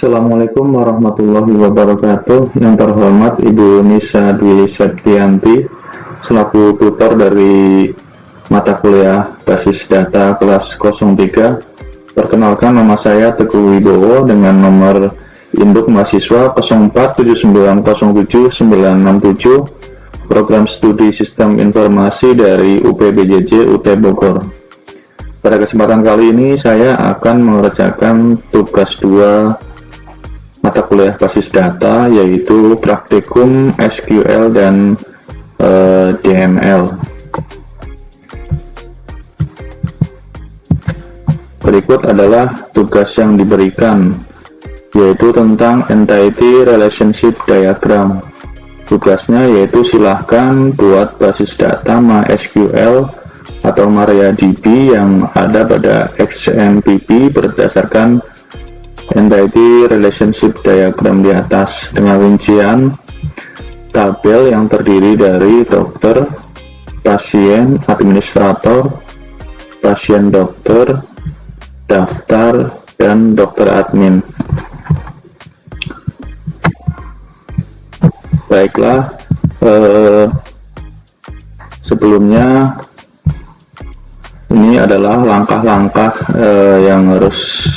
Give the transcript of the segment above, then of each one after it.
Assalamualaikum warahmatullahi wabarakatuh. Yang terhormat Ibu Nisa Dwi Septianti selaku tutor dari mata kuliah Basis Data kelas 03. Perkenalkan, nama saya Teguh Wibowo dengan nomor induk mahasiswa 0479079967, program studi Sistem Informasi dari UPBJJ UT Bogor. Pada kesempatan kali ini saya akan mengerjakan tugas 2 mata kuliah basis data, yaitu praktikum SQL dan DML. Berikut adalah tugas yang diberikan, yaitu tentang Entity Relationship Diagram. Tugasnya yaitu silahkan buat basis data MySQL atau MariaDB yang ada pada XMPP berdasarkan Entity Relationship Diagram di atas, dengan rincian tabel yang terdiri dari dokter, pasien, administrator, pasien dokter, daftar, dan dokter admin. Baiklah, sebelumnya ini adalah langkah-langkah yang harus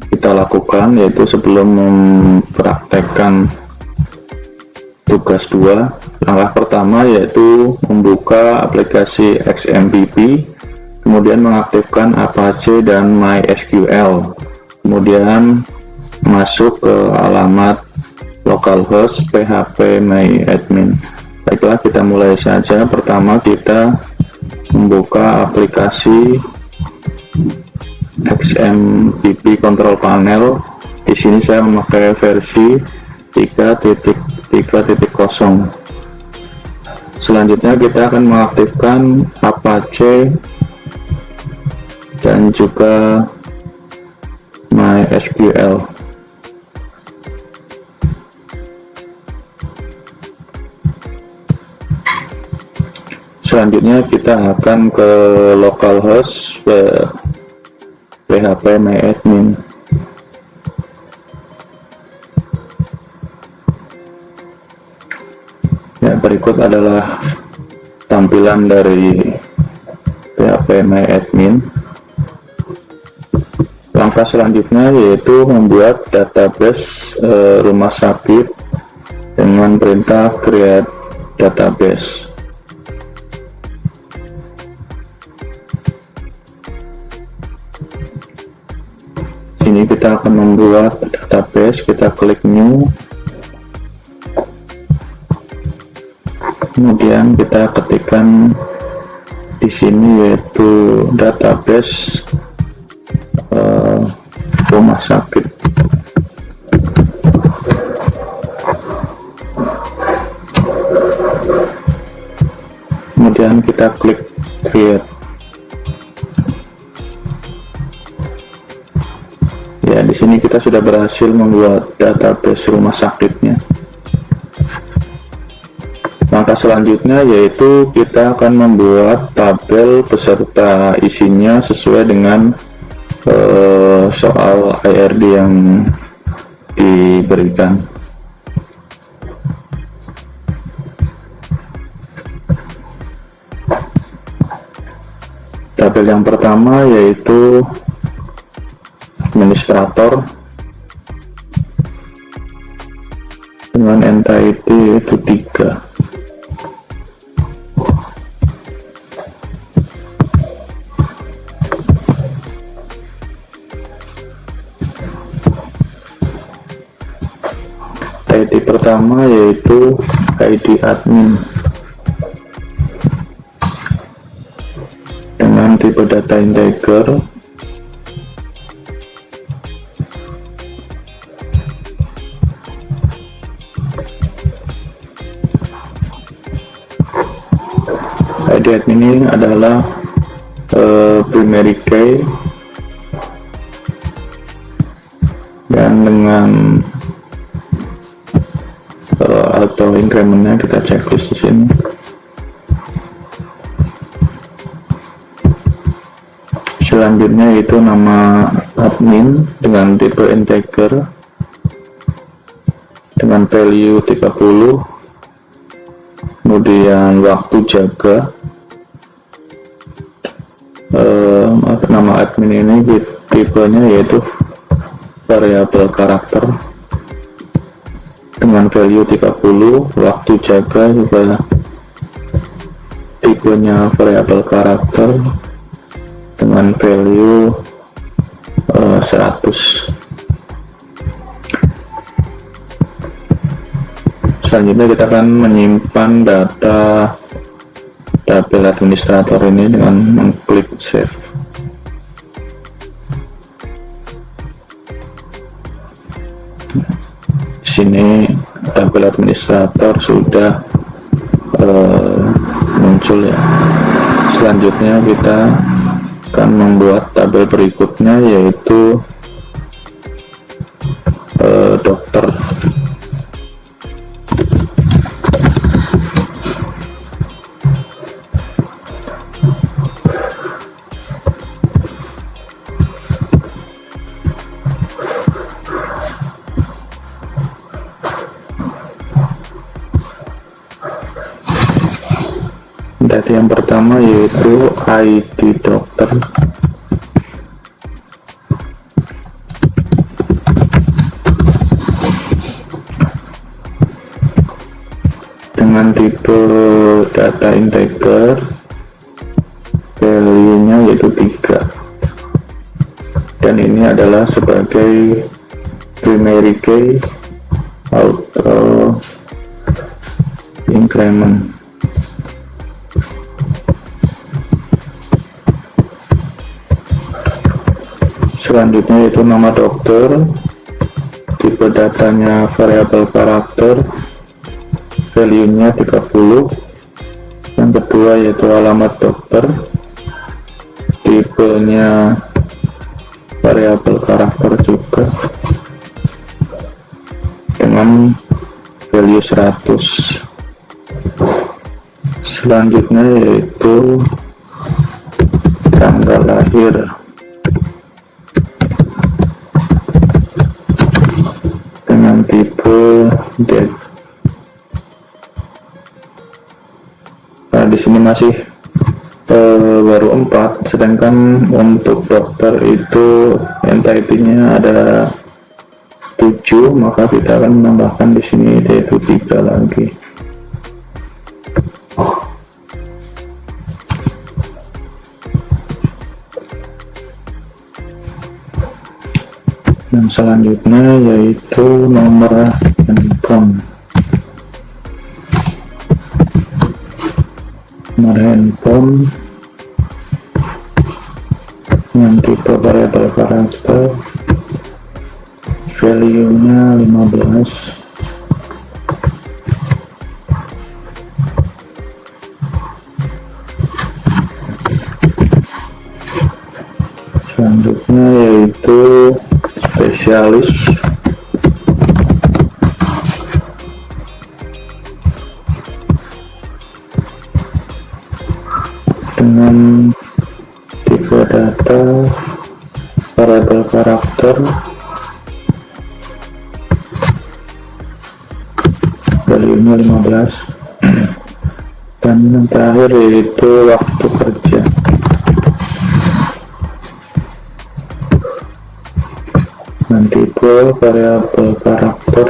kita lakukan, yaitu sebelum mempraktekkan tugas 2. Langkah pertama yaitu membuka aplikasi XMPP, kemudian mengaktifkan Apache dan MySQL, kemudian masuk ke alamat localhost php myadmin. Baiklah, kita mulai saja. Pertama kita membuka aplikasi XMPP Control Panel. Di sini saya memakai versi 3.3.0. Selanjutnya kita akan mengaktifkan Apache dan juga MySQL. Selanjutnya kita akan ke localhost php myadmin. Ya, berikut adalah tampilan dari php myadmin. Langkah selanjutnya yaitu membuat database rumah sakit dengan perintah create database. Ini kita akan membuat database. Kita klik new, kemudian kita ketikkan di sini yaitu database rumah sakit. Kemudian kita klik create. Ya, di sini kita sudah berhasil membuat database rumah sakitnya. Langkah selanjutnya yaitu kita akan membuat tabel beserta isinya sesuai dengan soal IRD yang diberikan. Tabel yang pertama yaitu administrator dengan entity itu 3. ID pertama yaitu ID admin dengan tipe data integer. ID admin ini adalah primary key, dan dengan auto incrementnya kita checklist di sini. Selanjutnya itu nama admin dengan tipe integer. dengan value 30. Kemudian waktu jaga, nama admin ini tipenya yaitu variabel karakter dengan value 30. Waktu jaga juga tipenya variabel karakter dengan value 100. Selanjutnya kita akan menyimpan data tabel administrator ini dengan mengklik save. Di sini tabel administrator sudah muncul ya. Selanjutnya kita akan membuat tabel berikutnya, yaitu dokter. Data yang pertama yaitu ID dokter dengan tipe data integer, value-nya yaitu 3, dan ini adalah sebagai primary key auto increment. Selanjutnya yaitu nama dokter, tipe datanya variabel karakter, value-nya 30. Yang kedua yaitu alamat dokter, tipenya variabel karakter juga dengan value 100. Selanjutnya yaitu tanggal lahir, dengan tipe date. Nah, di sini masih baru 4, sedangkan untuk dokter itu entity-nya ada 7, maka kita akan menambahkan di sini yaitu 3 lagi. Dan selanjutnya yaitu nomor handphone. Nomor handphone dengan tipe variabel karakter, value-nya 15. Selanjutnya yaitu spesialis dengan tipe data variabel karakter, value-nya 15. Dan yang terakhir yaitu waktu kerja. Dan tipe variabel karakter,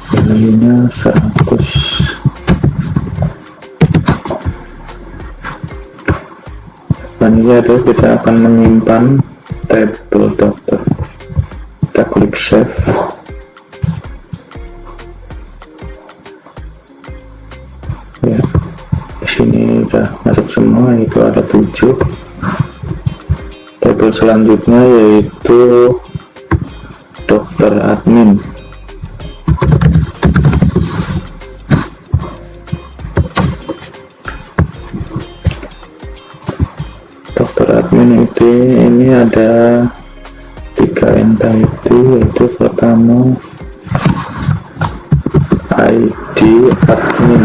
value-nya 100. Dan ini adalah kita akan menyimpan tabel dokter. Kita klik save. Ya, di sini sudah masuk semua, itu ada 7. Tabel selanjutnya yaitu dokter admin. Dokter admin itu ini ada 3 entity, yaitu pertama ID admin.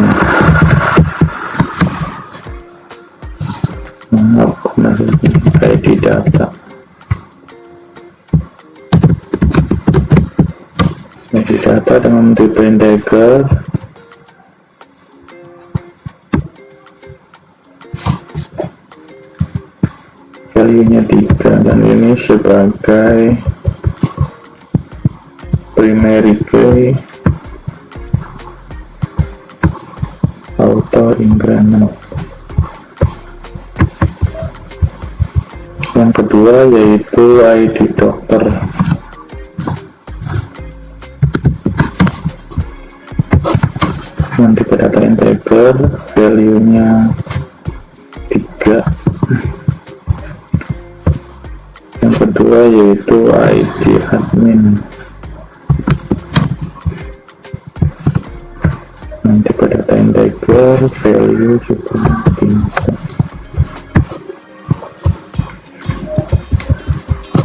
ID data. edit data dengan tipe integer, value-nya 3, dan ini sebagai primary key auto increment. Yang kedua yaitu ID dokter. Nanti pada data integer, value-nya 3. Yang kedua yaitu ID admin. Nanti pada data integer, value juga 3.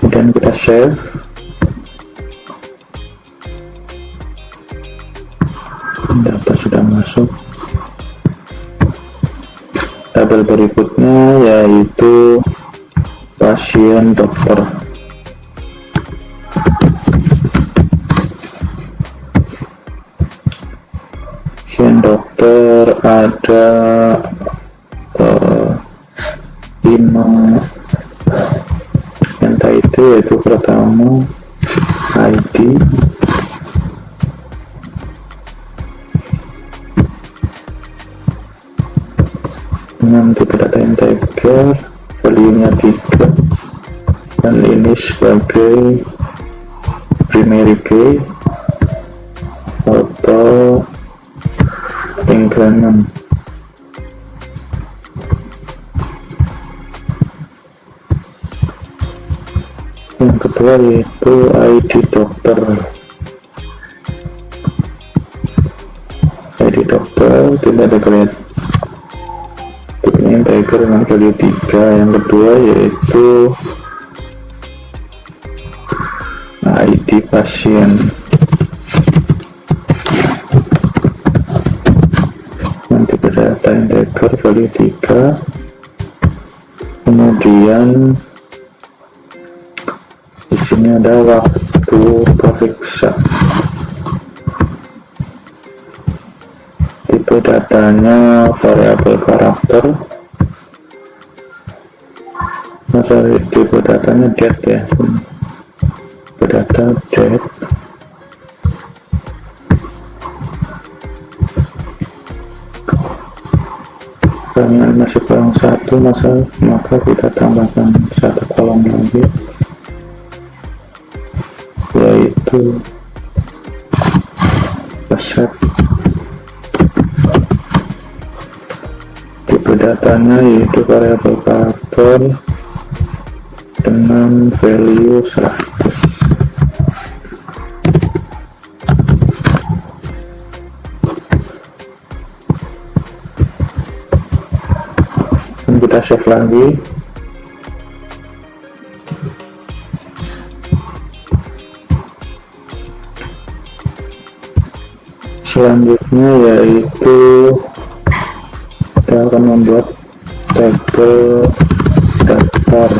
Kemudian kita save. Data sudah masuk. Tabel berikutnya yaitu pasien dokter. Pasien dokter ada entah itu yaitu pertama ID, dengan tipe data integer, value-nya 3, dan ini sebagai primary key auto increment. Yang kedua yaitu ID dokter. ID dokter tidak ada grade, ini integer dengan value 3. Yang kedua yaitu ID pasien. Nanti pada data integer value 3. Kemudian di sini ada waktu periksa. Tipe datanya variabel karakter. Tipe datanya date ya. Tipe data date. Karena masih kurang 1, maka kita tambahkan 1 kolom lagi, yaitu peset. Tipe datanya yaitu variabel karakter dengan value 100. Dan kita save lagi. Selanjutnya yaitu kita akan membuat tabel daftar.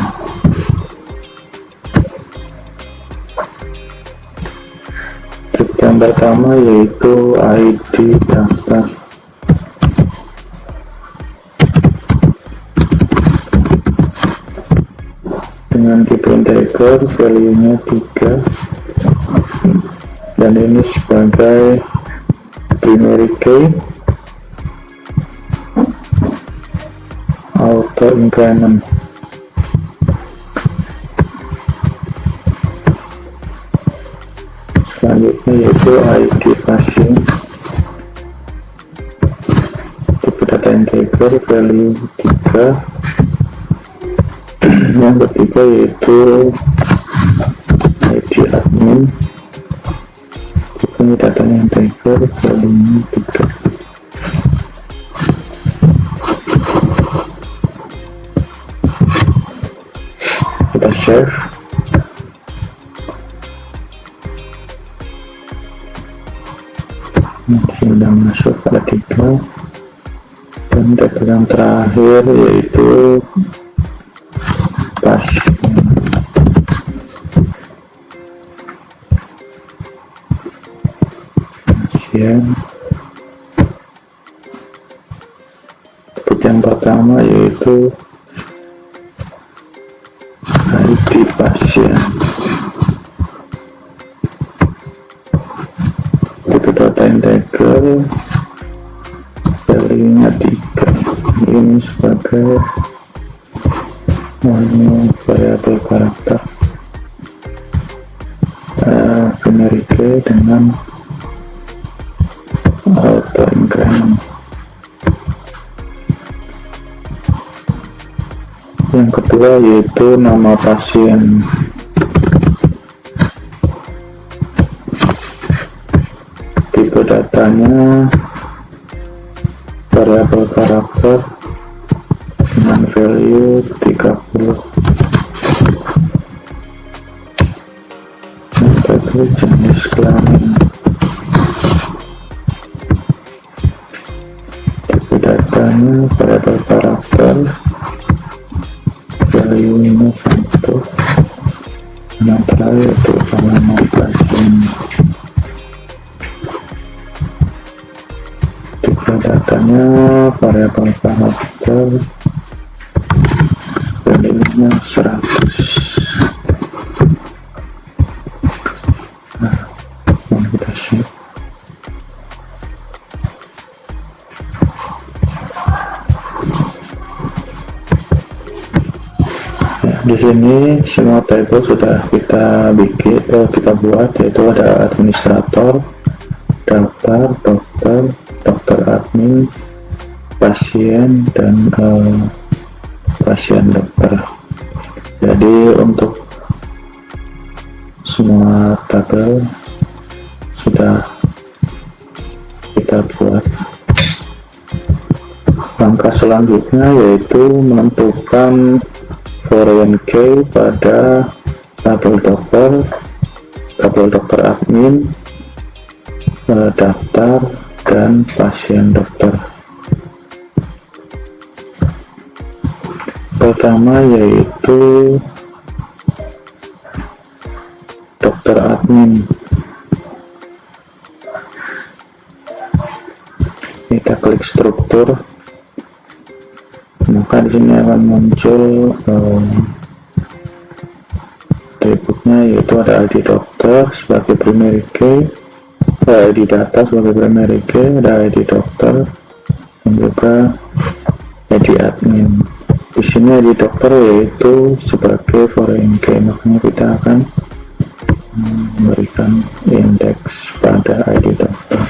Yang pertama yaitu ID daftar. Dengan tipe integer, value-nya 3, dan ini sebagai primary key auto increment. Selanjutnya yaitu ID pasien. Tipe data integer, value 3. Yang ketiga yaitu ID admin. Tipe datanya integer, value 3. Kita save. Sudah masuk pada 3. Dan tabel yang terakhir yaitu pasien. pasien. Yang pertama yaitu ID pasien. Itu data integer, value-nya 3. Ini sebagai variabel karakter binary key dengan auto increment. Yang kedua yaitu nama pasien. Tipe datanya variabel karakter dengan value 30. Itu jenis kelamin. Tipe datanya variabel karakter, value-nya 1. Yang terakhir itu nama pasien. Tipe datanya variabel karakter, value-nya 100. Kita save. Di sini semua table sudah kita buat, yaitu ada administrator, daftar, dokter admin, pasien, dan pasien dokter. Jadi untuk semua tabel sudah kita buat. Langkah selanjutnya yaitu menentukan foreign key pada tabel dokter admin, daftar, dan pasien dokter. Pertama yaitu dokter admin. Kita klik struktur, maka di sini akan muncul atributnya, yaitu ada ID dokter sebagai primary key, ID data sebagai primary key, ada ID dokter, dan juga ID admin. Di sini ID dokter yaitu sebagai foreign key, makanya kita akan memberikan indeks pada ID dokter.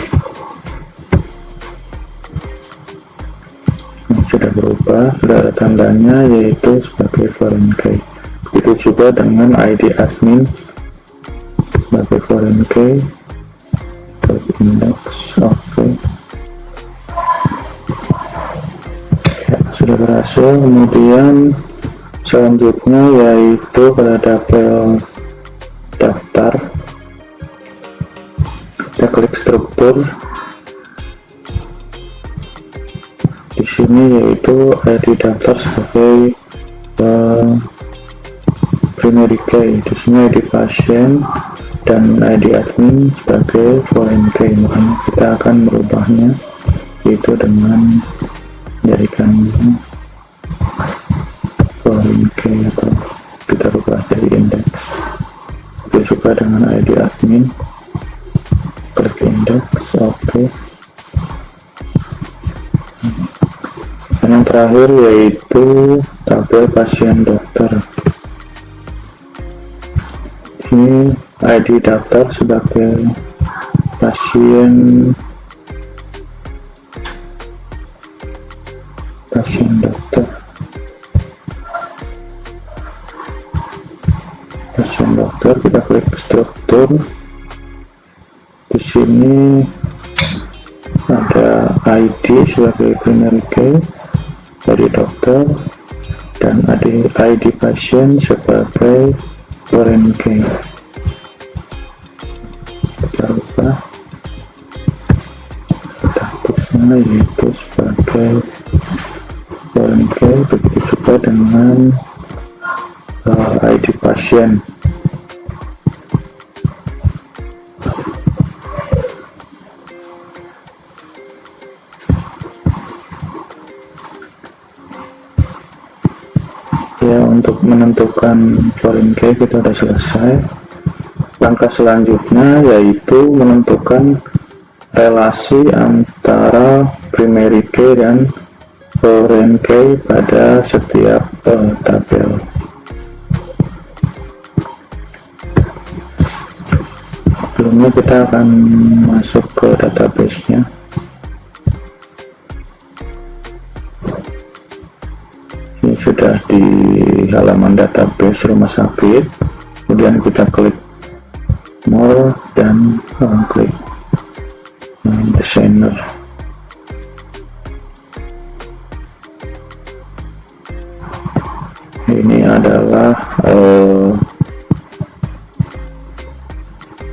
Sudah berubah, sudah ada tandanya yaitu sebagai foreign key. Begitu juga dengan ID admin sebagai foreign key, indeks. Oke. Ya, sudah berhasil. Kemudian selanjutnya yaitu pada tabel daftar, kita klik struktur. Di sini yaitu ID daftar sebagai primary key. Di sini ID pasien dan ID admin sebagai foreign key. Makanya kita akan merubahnya yaitu dengan menjadikan foreign key atau kita rubah jadi indeks. Begitu juga dengan ID admin, klik indeks. Oke. Yang terakhir yaitu tabel pasien dokter. Ini ID daftar sebagai pasien dokter. Pasien dokter, kita klik struktur. Di sini ada ID sebagai primary key, ID dokter, dan ID pasien sebagai foreign key. Kita ubah statusnya yaitu sebagai foreign key. Begitu juga dengan ID pasien. Ya, untuk menentukan foreign key kita sudah selesai. Langkah selanjutnya yaitu menentukan relasi antara primary key dan foreign key pada setiap tabel. Sebelumnya kita akan masuk ke database-nya. Ini sudah di halaman database rumah sakit, kemudian kita klik more dan klik designer. Ini adalah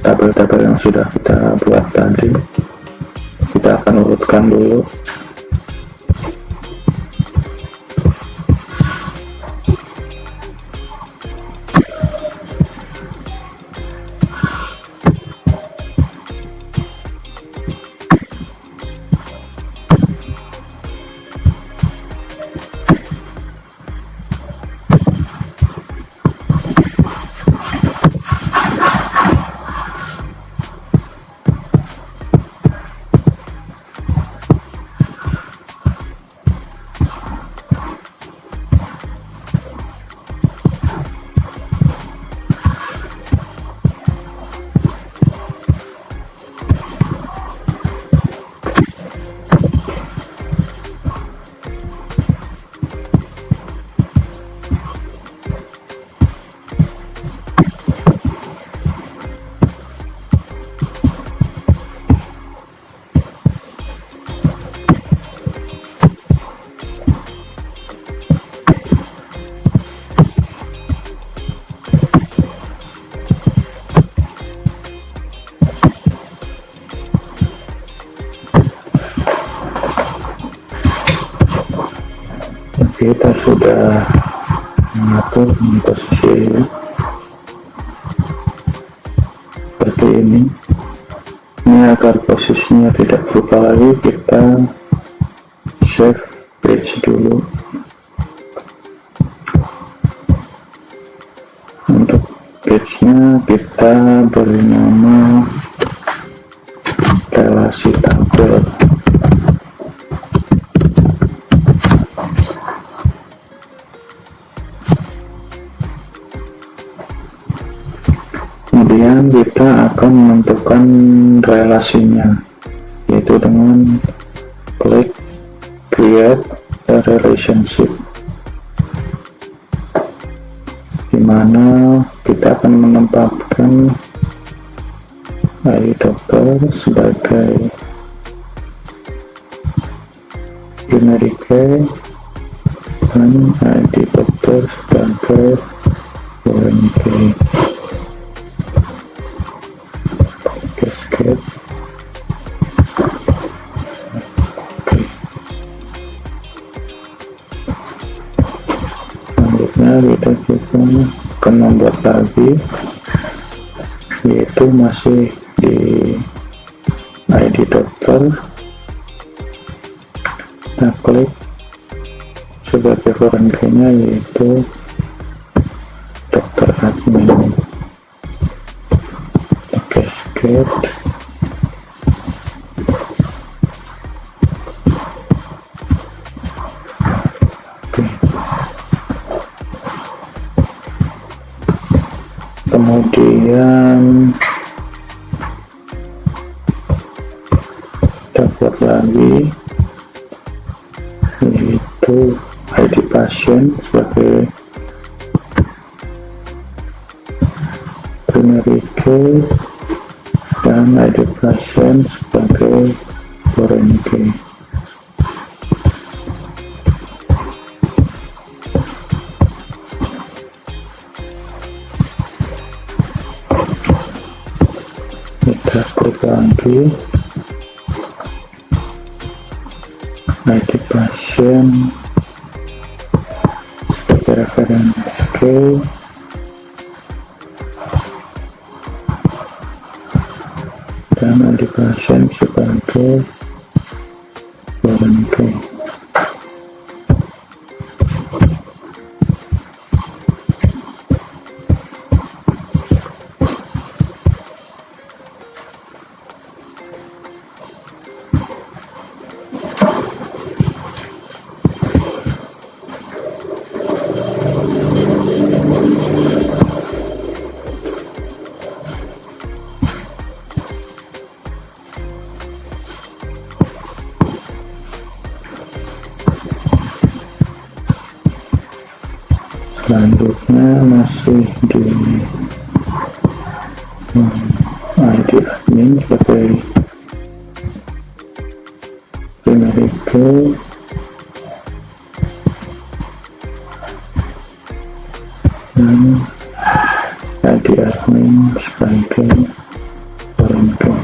tabel-tabel yang sudah kita buat tadi. Kita akan urutkan dulu. Kita sudah mengatur posisi seperti ini. Agar posisinya tidak berubah lagi, kita save page dulu. Untuk page-nya kita beri nama relasi tabel. Kemudian kita akan menentukan relasinya, yaitu dengan klik create a relationship, di mana kita akan menempatkan ID dokter sebagai primary key dan ID dokter sebagai foreign key. Selanjutnya kita akan membuat lagi, yaitu masih di ID dokter. Kita klik sebagai foreign key-nya yaitu dokter admin. Cascade. Kemudian kita buat lagi, yaitu ID pasien sebagai primary key dan ID pasien sebagai foreign key. Kita klik lagi ID pasien sebagai referensi key dan ID pasien sebagai foreign key. Selanjutnya masih di ID admin sebagai primary key, dan ID admin sebagai foreign key.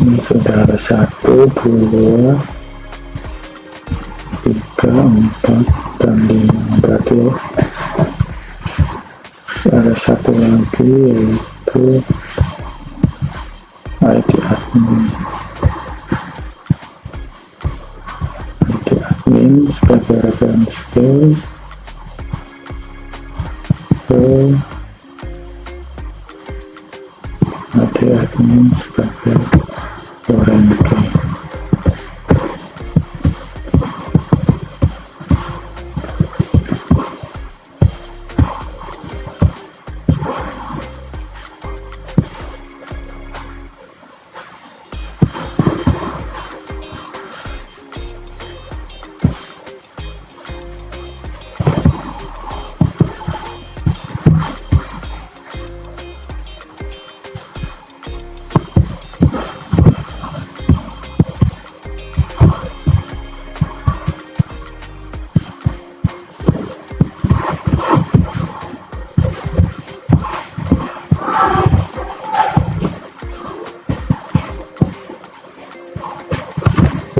Ini sudah ada 1, 2, 3, 4, dan 5. Berarti ada satu lagi, yaitu ID admin. ID admin sebagai reference key, ID admin sebagai foreign key.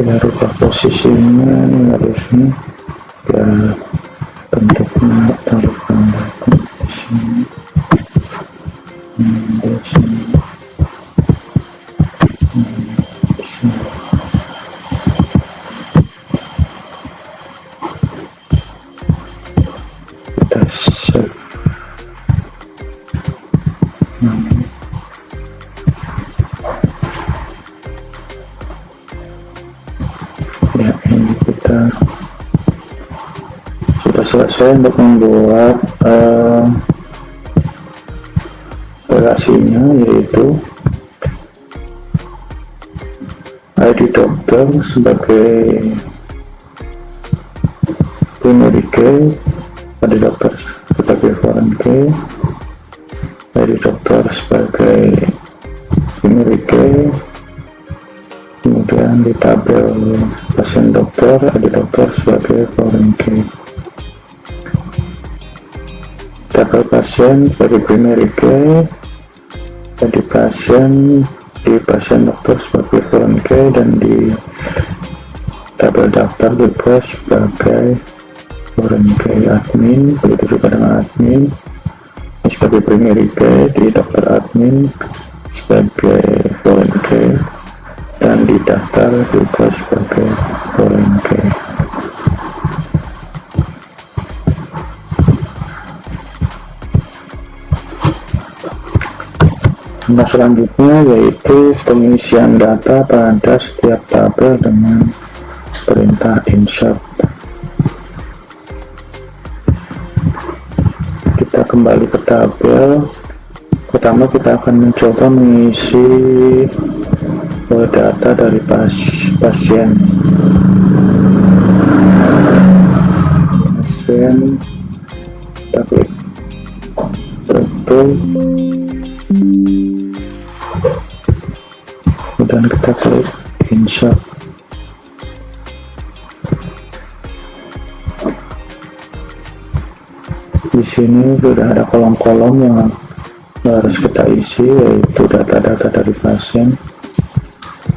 Kita rubah posisinya, harusnya ya bentuknya taruh gambarkan di sini, di sini, di sini. Kita save. Ya, ini kita sudah selesai untuk membuat relasinya, yaitu ID dokter sebagai primary key, ID dokter sebagai foreign key, ID dokter sebagai primary key. Kemudian di tabel pasien dokter, ada dokter sebagai foreign key. Tabel pasien sebagai primary key, ada pasien di pasien dokter sebagai foreign key, dan di tabel daftar juga sebagai foreign key admin. Begitu juga dengan admin, ini sebagai primary key, di dokter admin sebagai foreign key, dan di daftar juga sebagai foreign key. Nah, selanjutnya yaitu pengisian data pada setiap tabel dengan perintah insert. Kita kembali ke tabel. Pertama kita akan mencoba mengisi data dari pasien kita klik foto, kemudian kita klik insert. Di sini sudah ada kolom-kolom yang harus kita isi, yaitu data-data dari pasien.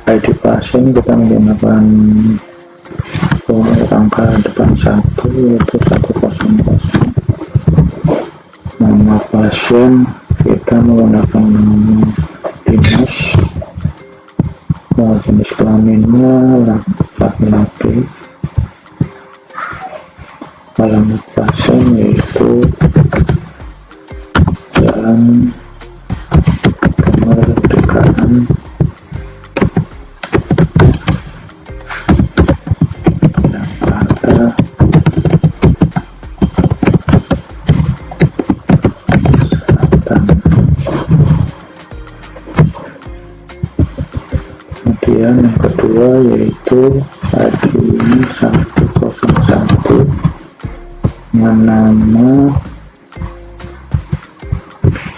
ID pasien kita menggunakan angka depan 1, yaitu 100. Nama pasien kita menggunakan nama dinas, jenis kelaminnya laki-laki, alamat pasien yaitu Jalan Kemerdekaan yaitu ini 101 dengan nama,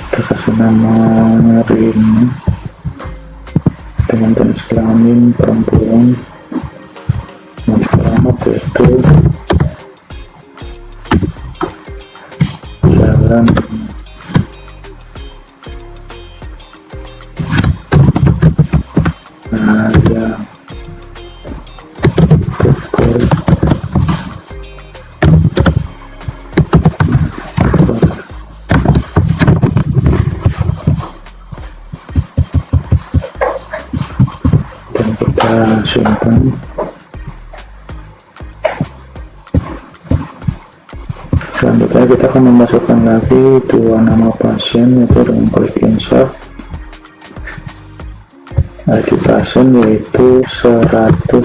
kita kasih nama Rini, dengan jenis kelamin perempuan, yang selamat yaitu jalan raya Bogor dan kita simpan. Selanjutnya kita akan memasukkan lagi dua nama pasien, yaitu dengan klik insert. ID pasien yaitu 102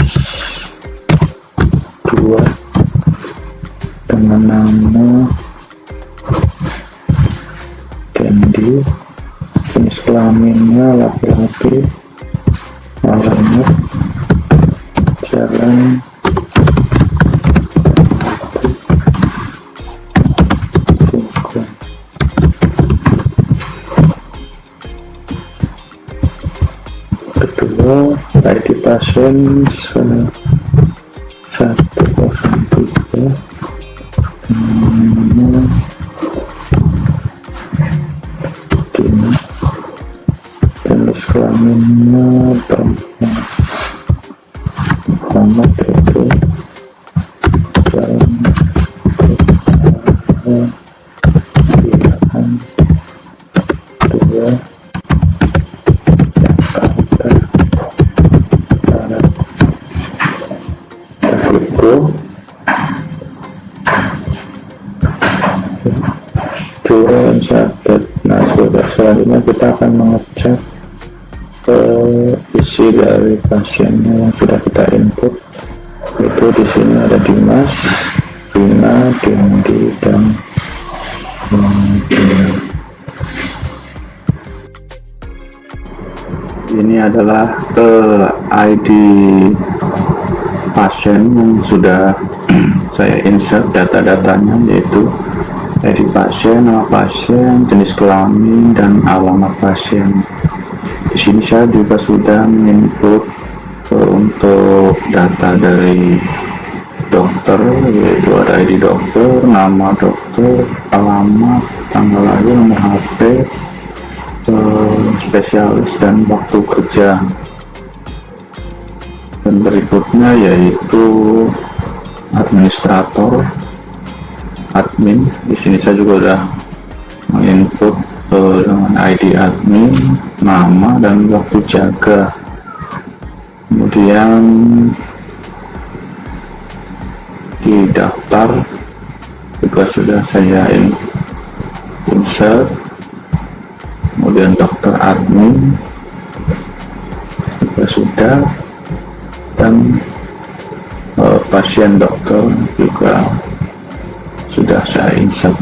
dengan nama Candy, jenis kelaminnya laki-laki, alamat jalan kedua. ID pasien 103 nama Dina, jenis kelaminnya perempuan, alamat itu jalan Pilihan 2 Jakarta Barat. Turun sahabat. Nah, selanjutnya kita akan mengecek isi dari pasiennya yang sudah kita input. Itu di sini ada Dimas, Rina, Dendi, dan ini adalah ID pasien yang sudah saya insert data-datanya, yaitu ID pasien, nama pasien, jenis kelamin, dan alamat pasien. Di sini saya juga sudah menginput untuk data dari dokter, yaitu ada ID dokter, nama dokter, alamat, tanggal lahir, nomor HP, spesialis, dan waktu kerja. Dan berikutnya yaitu administrator, admin. Di sini saya juga sudah menginput dengan ID admin, nama, dan waktu jaga. Kemudian di daftar juga sudah saya insert. Kemudian dokter admin juga sudah, dan pasien dokter juga sudah saya insert.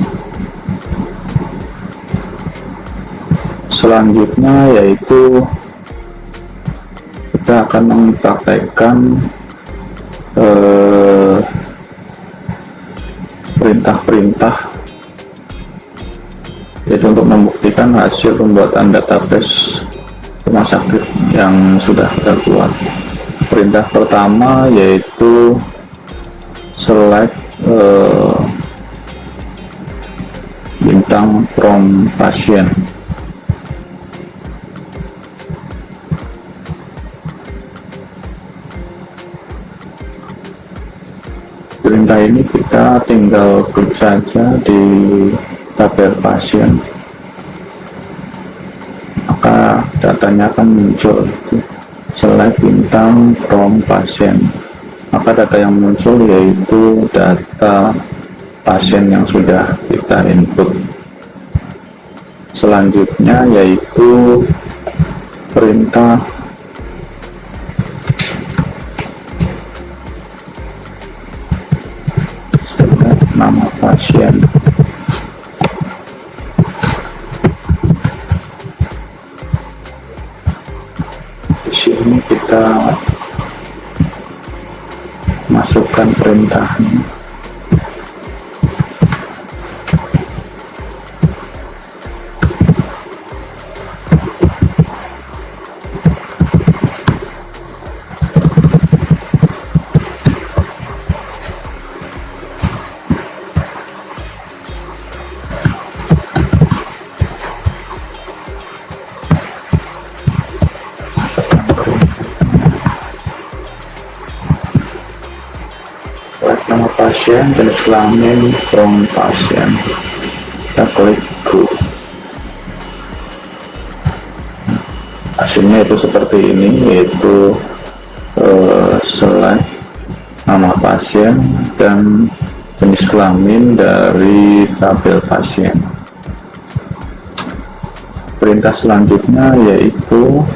Selanjutnya yaitu kita akan mempraktekkan perintah-perintah, yaitu untuk membuktikan hasil pembuatan database rumah sakit yang sudah kita buat. Perintah pertama yaitu select bintang from pasien. Perintah ini kita tinggal klik saja di tabel pasien, maka datanya akan muncul. Select bintang from pasien, maka data yang muncul yaitu data pasien yang sudah kita input. Selanjutnya yaitu perintah nama pasien. Di sini kita masukkan perintahnya. Nama pasien, jenis kelamin, from pasien, kita klik go. Hasilnya itu seperti ini, yaitu select nama pasien dan jenis kelamin dari tabel pasien. Perintah selanjutnya yaitu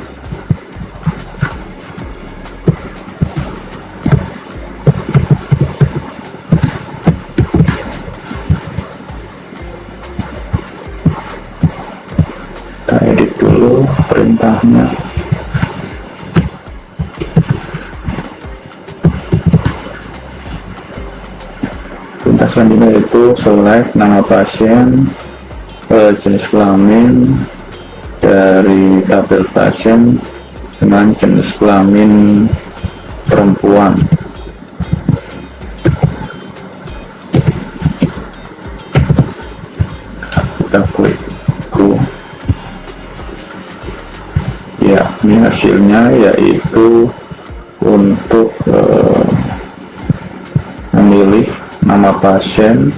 kita edit dulu perintahnya. Perintah selanjutnya yaitu select nama pasien, jenis kelamin dari tabel pasien dengan jenis kelamin perempuan. Kita klik go. Ya, ini hasilnya yaitu untuk memilih nama pasien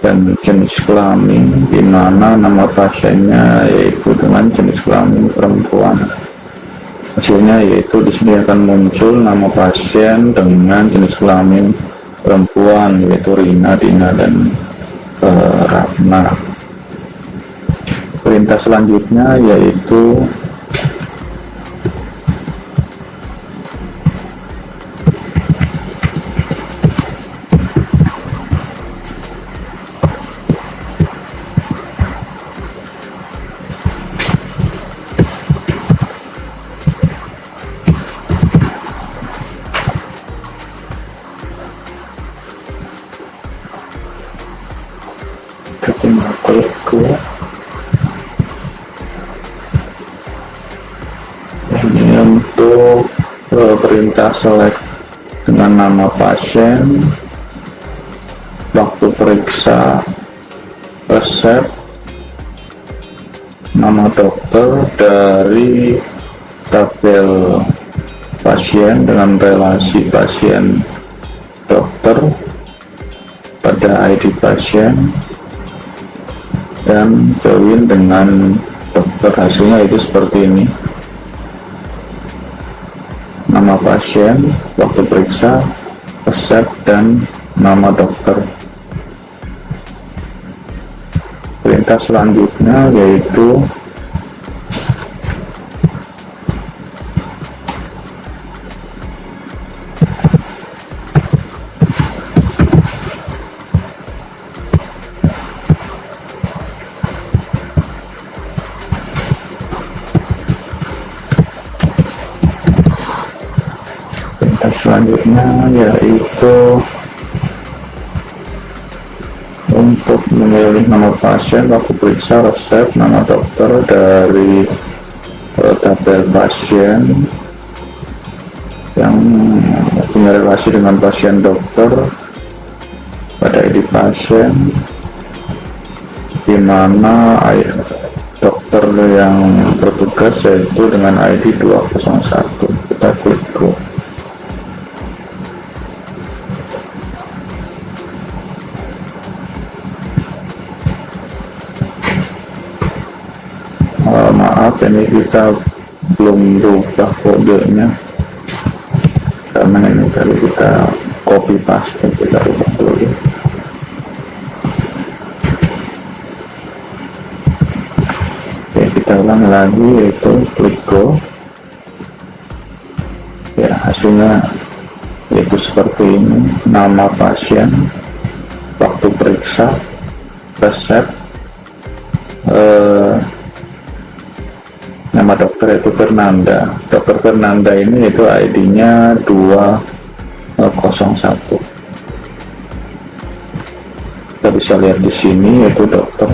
dan jenis kelamin, di mana nama pasiennya yaitu dengan jenis kelamin perempuan. Hasilnya yaitu di sini akan muncul nama pasien dengan jenis kelamin perempuan, yaitu Rina, Dina, dan Ratna. Perintah selanjutnya yaitu tinggal klik go. Ini untuk perintah select dengan nama pasien, waktu periksa, resep, nama dokter dari tabel pasien dengan relasi pasien dokter pada ID pasien, dan join dengan dokter. Hasilnya itu seperti ini: nama pasien, waktu periksa, resep, dan nama dokter. Perintah selanjutnya yaitu untuk memilih nama pasien, waktu periksa, resep, nama dokter dari tabel pasien yang punya relasi dengan pasien dokter pada ID pasien, di mana dokter yang bertugas yaitu dengan ID 201. Kita klik go. Maaf, ini kita belum berubah kodenya karena ini tadi kita copy paste, kita ubah dulu. Oke, kita ulang lagi, yaitu klik go. Ya, hasilnya yaitu seperti ini: nama pasien, waktu periksa, resep, nama dokter itu Fernanda. Dokter Fernanda ini itu ID-nya 201. 101. Kita bisa lihat di sini yaitu Dokter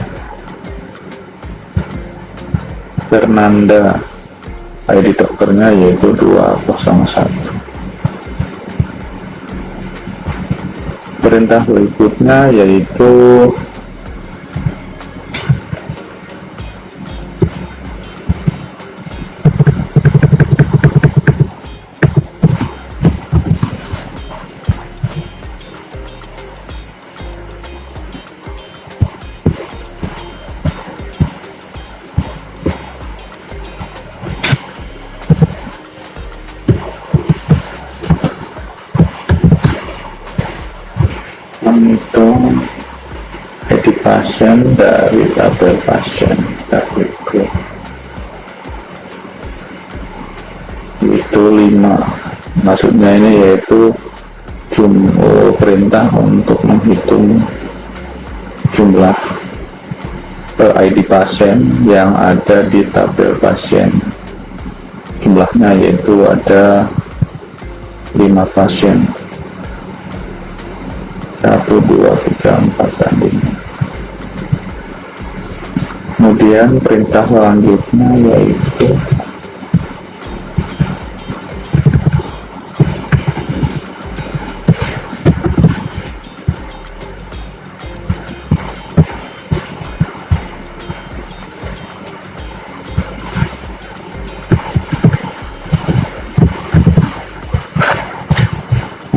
Fernanda, ID dokternya yaitu 201. Perintah berikutnya yaitu menghitung edit pasien dari tabel pasien. Kita klik itu 5, maksudnya ini yaitu perintah untuk menghitung jumlah ID pasien yang ada di tabel pasien. Jumlahnya yaitu ada 5 pasien, 1, 2, 3, 4 dan 5. Kemudian perintah selanjutnya yaitu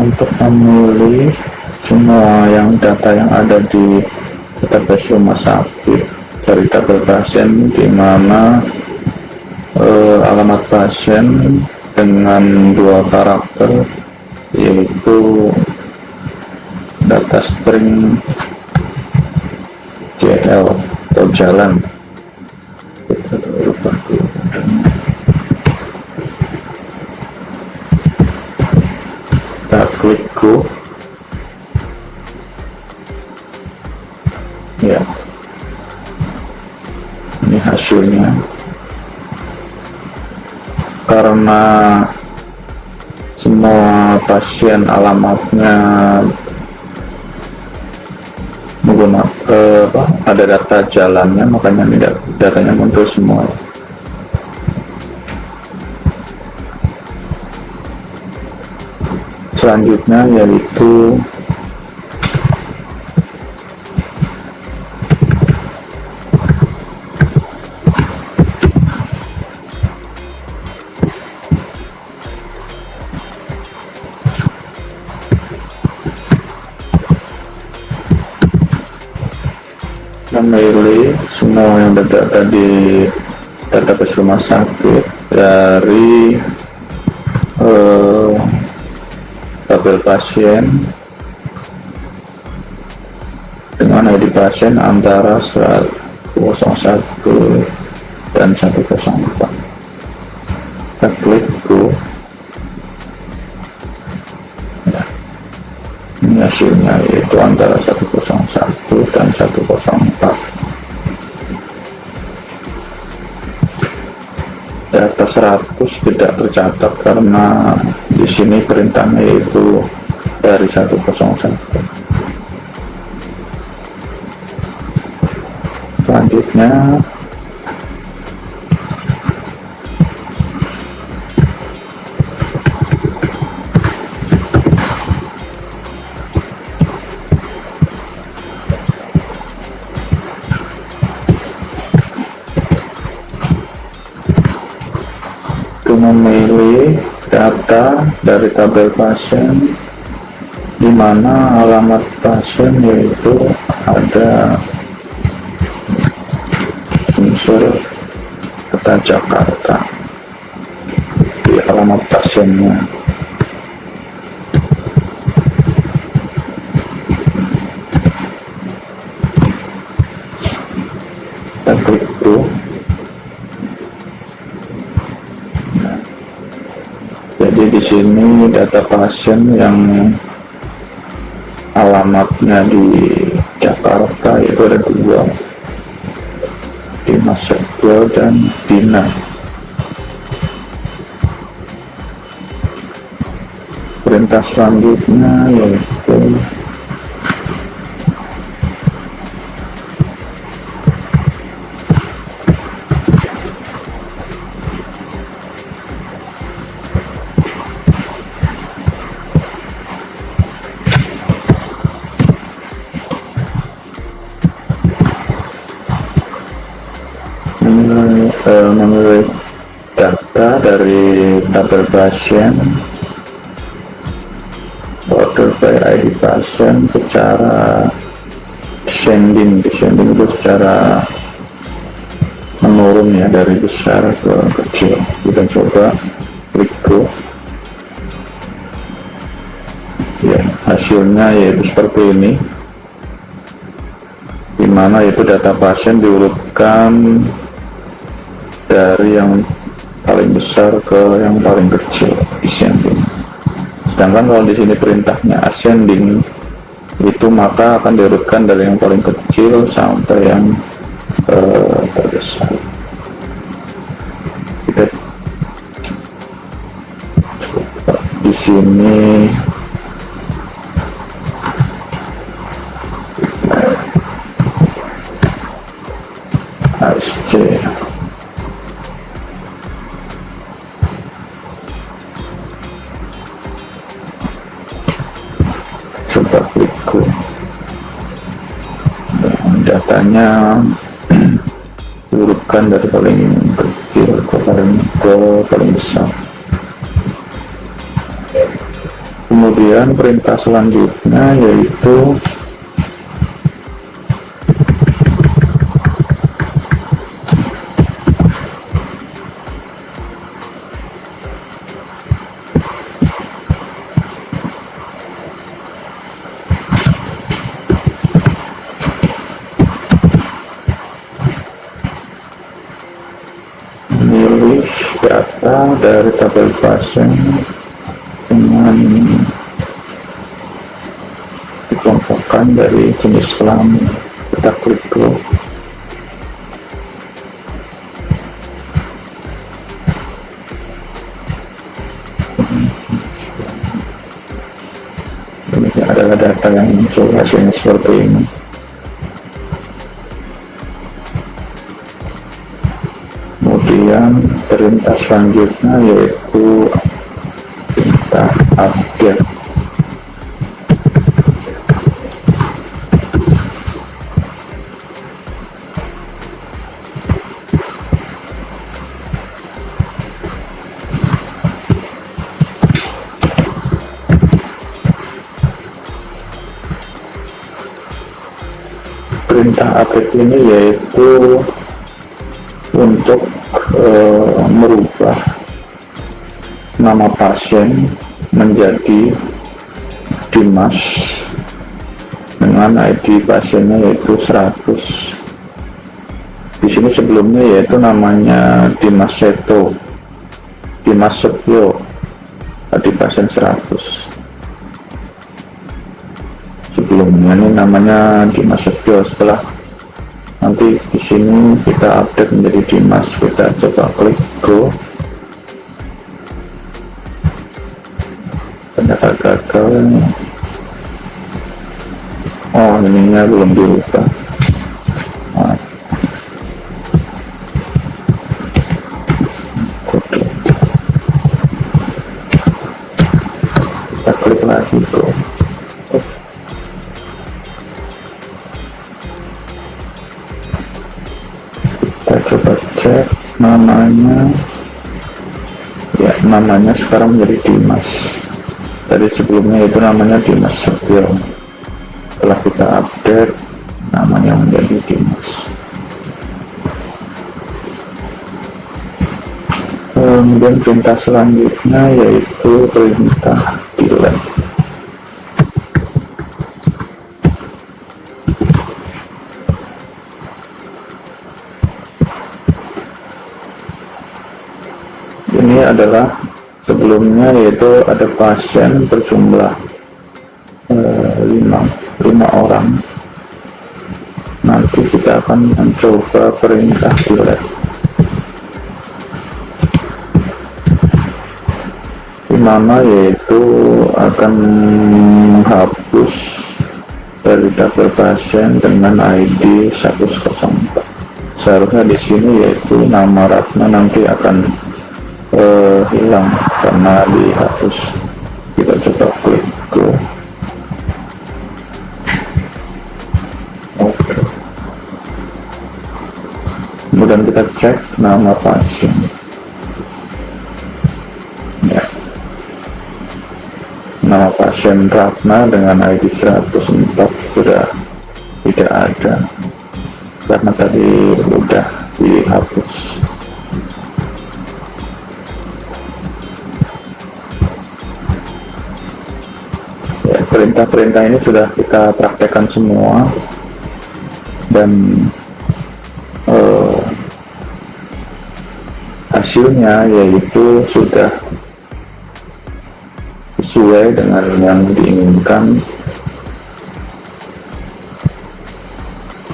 untuk memilih semua data yang ada di database rumah sakit dari tabel pasien, di mana alamat pasien dengan 2 karakter yaitu data string JL atau jalan. Kita rubah dulu. Kita klik go. Ya, ini hasilnya. Karena semua pasien alamatnya menggunakan ada data jalannya, makanya ini datanya muncul semua. Selanjutnya yaitu memilih semua yang ada di database rumah sakit dari tabel pasien dengan ID pasien antara 101 dan 104. Kita klik go. Ya, ini hasilnya yaitu antara 101 dan 104. Data 100 tidak tercatat karena di sini perintahnya yaitu dari 101. Selanjutnya memilih data dari tabel pasien di mana alamat pasien yaitu ada unsur kota Jakarta di alamat pasiennya. Kita klik go. Jadi di sini data pasien yang alamatnya di Jakarta itu ada 2, Dimas Setio dan Dina. perintah selanjutnya yaitu menulis data dari tabel pasien, order by ID pasien secara descending itu secara menurun ya, dari besar ke kecil. Kita coba klik go ya, hasilnya yaitu seperti ini, dimana itu data pasien diurutkan dari yang paling besar ke yang paling kecil, descending. Sedangkan kalau di sini perintahnya ascending, itu maka akan diurutkan dari yang paling kecil sampai yang terbesar. Kita coba di sini ASC. Coba klik go. Datanya urutkan dari paling kecil ke paling besar. Kemudian perintah selanjutnya yaitu memilih data dari tabel pasien dengan dikelompokkan dari jenis kelamin. Kita klik go. Ini adalah data yang muncul, hasilnya seperti ini. Kemudian perintah selanjutnya yaitu perintah update. Perintah update ini yaitu untuk merubah nama pasien menjadi Dimas dengan ID pasiennya yaitu 100. Di sini sebelumnya yaitu namanya Dimas Seto, Dimas Setio, ID pasien 100. Sebelumnya ini namanya Dimas Setio. Setelah nanti di sini kita update menjadi Dimas, kita coba klik go. Ternyata gagal. Oh, ininya belum diubah. Nah, kita klik lagi go. Kita coba cek namanya. Ya, namanya sekarang menjadi Dimas. Tadi sebelumnya itu namanya Dimas Setio. Setelah kita update, namanya menjadi Dimas. Kemudian perintah selanjutnya yaitu perintah delete. Ini adalah sebelumnya, yaitu ada pasien berjumlah 5 orang. Nanti kita akan mencoba perintah delete. pertama yaitu akan menghapus dari tabel pasien dengan ID 104. Seharusnya di sini yaitu nama Ratna nanti akan hilang karena dihapus. Kita coba klik ke oke. Kemudian kita cek nama pasien ya. Nama pasien Ratna dengan ID 104 sudah tidak ada karena tadi udah dihapus. Ya, perintah-perintah ini sudah kita praktekkan semua dan hasilnya yaitu sudah sesuai dengan yang diinginkan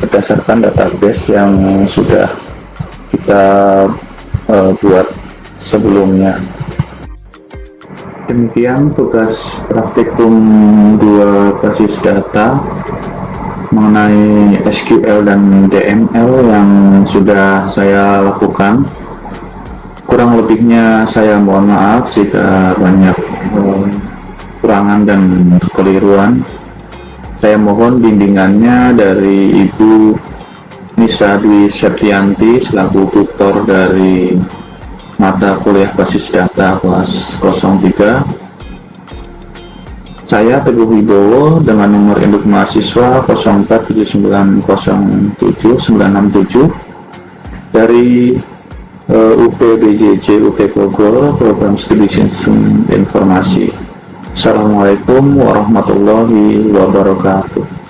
berdasarkan database yang sudah kita buat sebelumnya. Demikian tugas praktikum 2 basis data mengenai SQL dan DML yang sudah saya lakukan. Kurang lebihnya saya mohon maaf jika banyak kekurangan dan kekeliruan. Saya mohon bimbingannya dari Ibu Nisa Dwi Septianti selaku tutor dari mata kuliah basis data kelas 03. Saya Teguh Wibowo dengan nomor induk mahasiswa 0479079667 dari UPBJJ UP Bogor, Program Studi Sistem Informasi. Assalamualaikum warahmatullahi wabarakatuh.